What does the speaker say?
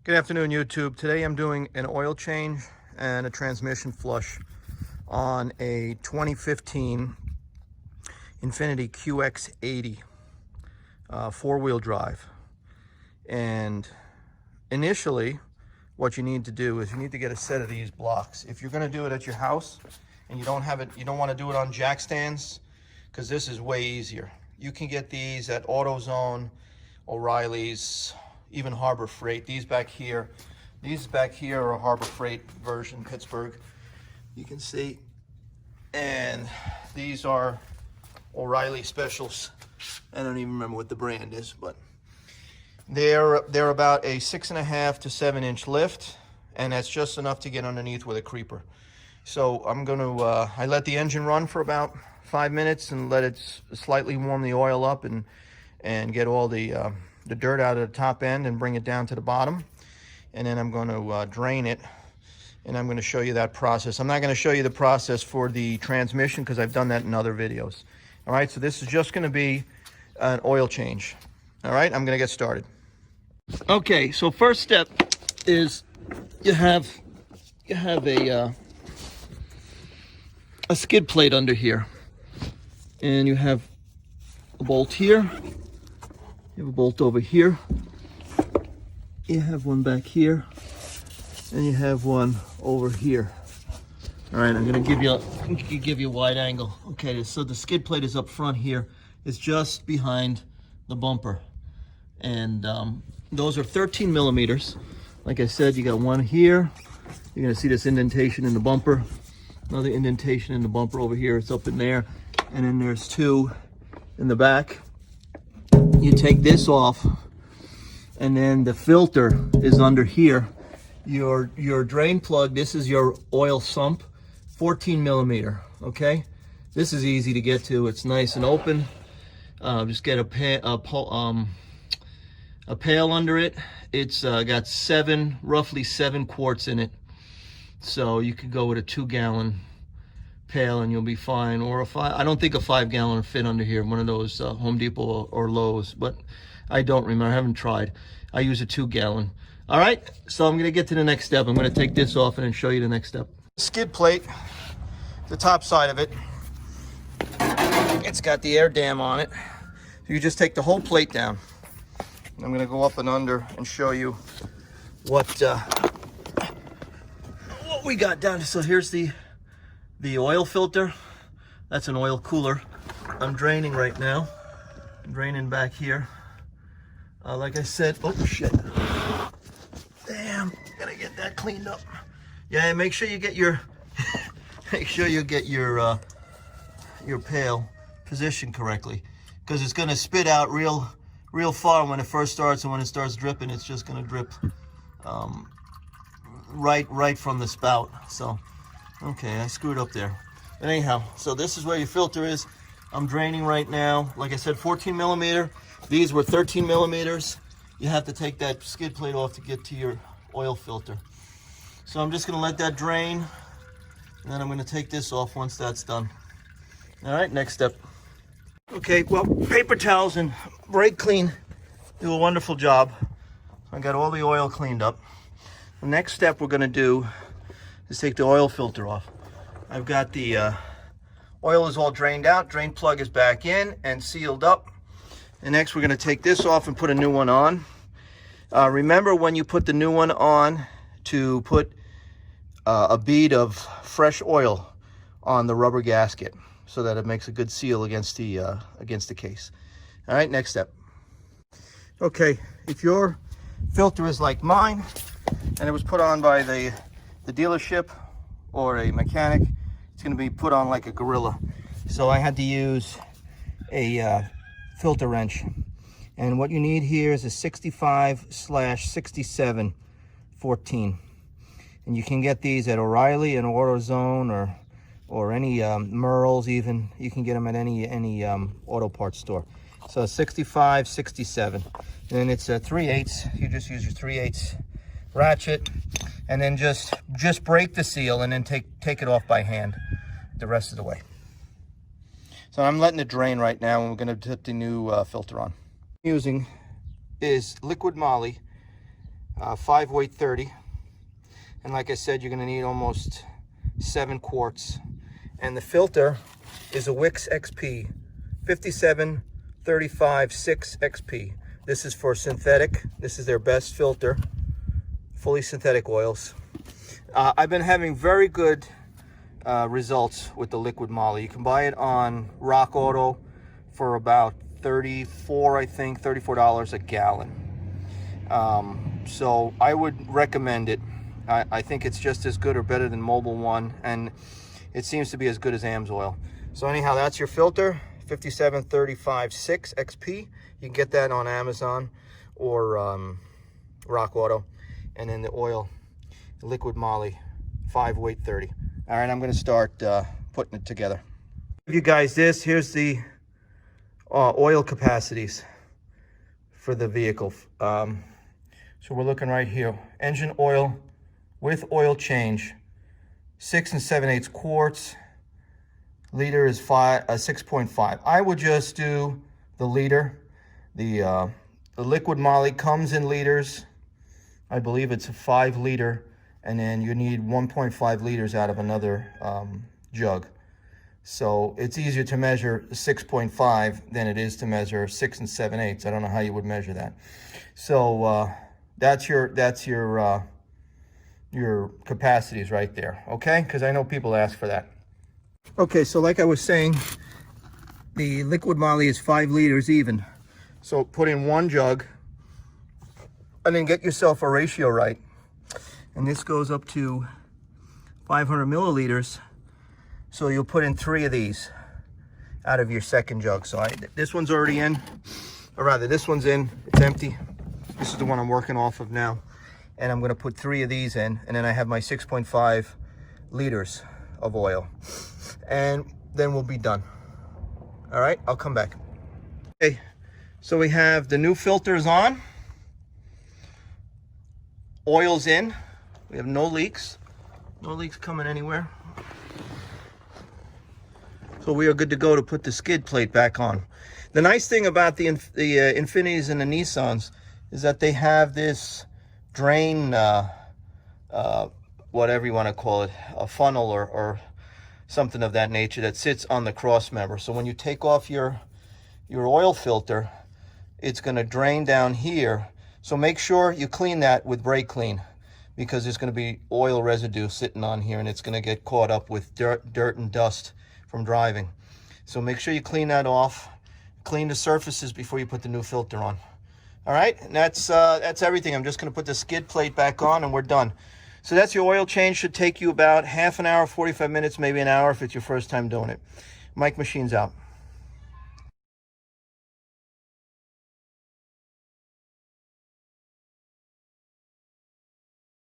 Good afternoon, YouTube. Today I'm doing an oil change and a transmission flush on a 2015 Infiniti QX80 four-wheel drive. And initially, what you need to do is you need to get a set of these blocks. If you're going to do it at your house and you don't have it, you don't want to do it on jack stands, because this is way easier. You can get these at AutoZone, O'Reilly's, even Harbor Freight. These back here are a Harbor Freight version, Pittsburgh, you can see. And these are O'Reilly specials. I don't even remember what the brand is, but they're about a 6.5 to 7 inch lift, and that's just enough to get underneath with a creeper. So I'm going to I let the engine run for about 5 minutes and let it slightly warm the oil up and get all the dirt out of the top end and bring it down to the bottom. And then I'm going to drain it, and I'm going to show you that process. I'm not going to show you the process for the transmission because I've done that in other videos. All right, so this is just going to be an oil change. All right, I'm going to get started. Okay, so first step is you have a skid plate under here, and you have a bolt here. You have a bolt over here. You have one back here, and you have one over here. All right, I'm going to give you a wide angle. Okay, so the skid plate is up front here. It's just behind the bumper, and those are 13 millimeters. Like I said, you got one here. You're going to see this indentation in the bumper. Another indentation in the bumper over here. It's up in there, and then there's two in the back. You take this off, and then the filter is under here. Your drain plug, this is your oil sump, 14 millimeter, okay? This is easy to get to. It's nice and open. Just get a pail under it. It's got roughly 7 quarts in it. So you could go with a 2-gallon pail and you'll be fine. Or I don't think a 5-gallon will fit under here, one of those Home Depot or Lowe's, but I don't remember, I haven't tried. I use a 2-gallon. All right, so I'm gonna get to the next step. I'm gonna take this off and then show you the next step. Skid plate, the top side of it, it's got the air dam on it. So you just take the whole plate down. I'm gonna go up and under and show you what we got down. So here's the oil filter. That's an oil cooler. I'm draining right now. I'm draining back here. Like I said, oh shit. Damn, gotta get that cleaned up. Yeah, make sure you get your your pail positioned correctly, because it's gonna spit out real far when it first starts, and when it starts dripping, it's just gonna drip right from the spout. So okay, I screwed up there. But anyhow, so this is where your filter is. I'm draining right now. Like I said, 14 millimeter. These were 13 millimeters. You have to take that skid plate off to get to your oil filter. So I'm just gonna let that drain, and then I'm gonna take this off once that's done. All right, next step. Okay, well, paper towels and brake clean do a wonderful job. I got all the oil cleaned up. The next step we're gonna do is take the oil filter off. I've got the oil is all drained out, drain plug is back in and sealed up. And next we're gonna take this off and put a new one on. Remember, when you put the new one on, to put a bead of fresh oil on the rubber gasket so that it makes a good seal against the case. All right, next step. Okay, if your filter is like mine and it was put on by the dealership or a mechanic, it's going to be put on like a gorilla. So I had to use a filter wrench, and what you need here is a 65/67 14, and you can get these at O'Reilly and AutoZone or any Merle's. Even you can get them at any auto parts store. So 65/67, and then it's a 3/8. You just use your 3/8 ratchet, and then just break the seal and then take it off by hand the rest of the way. So I'm letting it drain right now, and we're going to put the new filter on. Using is liquid moly 5 weight 30. And like I said, you're gonna need almost 7 quarts. And the filter is a Wix XP 5735 6 XP. This is for synthetic. This is their best filter, fully synthetic oils. I've been having very good results with the liquid moly. You can buy it on Rock Auto for about $34 a gallon. So I would recommend it. I think it's just as good or better than Mobil 1, and it seems to be as good as AMSOIL. So anyhow, that's your filter, 5735 6 XP. You can get that on Amazon or Rock Auto. And then the oil, liquid moly, 5 weight 30. All right, I'm gonna start putting it together. Give you guys this, here's the oil capacities for the vehicle. So we're looking right here. Engine oil with oil change, 6 7/8 quarts. Liter is 6.5. I would just do the liter. The liquid moly comes in liters. I believe it's a 5 liter, and then you need 1.5 liters out of another jug. So it's easier to measure 6.5 than it is to measure 6 7/8. I don't know how you would measure that. So that's your capacities right there, okay? Because I know people ask for that. Okay, so like I was saying, the liquid moly is 5 liters even. So put in 1 jug, and then get yourself a ratio right. And this goes up to 500 milliliters. So you'll put in 3 of these out of your second jug. So this one's already in, or rather this one's in, it's empty. This is the one I'm working off of now. And I'm gonna put 3 of these in, and then I have my 6.5 liters of oil. And then we'll be done. All right, I'll come back. Okay, so we have the new filters on. Oil's in. We have no leaks. No leaks coming anywhere. So we are good to go to put the skid plate back on. The nice thing about the Infinitis and the Nissans is that they have this drain, whatever you want to call it, a funnel or something of that nature that sits on the cross member. So when you take off your oil filter, it's going to drain down here. So make sure you clean that with brake clean, because there's going to be oil residue sitting on here, and it's going to get caught up with dirt and dust from driving. So make sure you clean that off. Clean the surfaces before you put the new filter on. All right, and that's everything. I'm just going to put the skid plate back on, and we're done. So that's your oil change. Should take you about half an hour, 45 minutes, maybe an hour if it's your first time doing it. Mike Machine's out.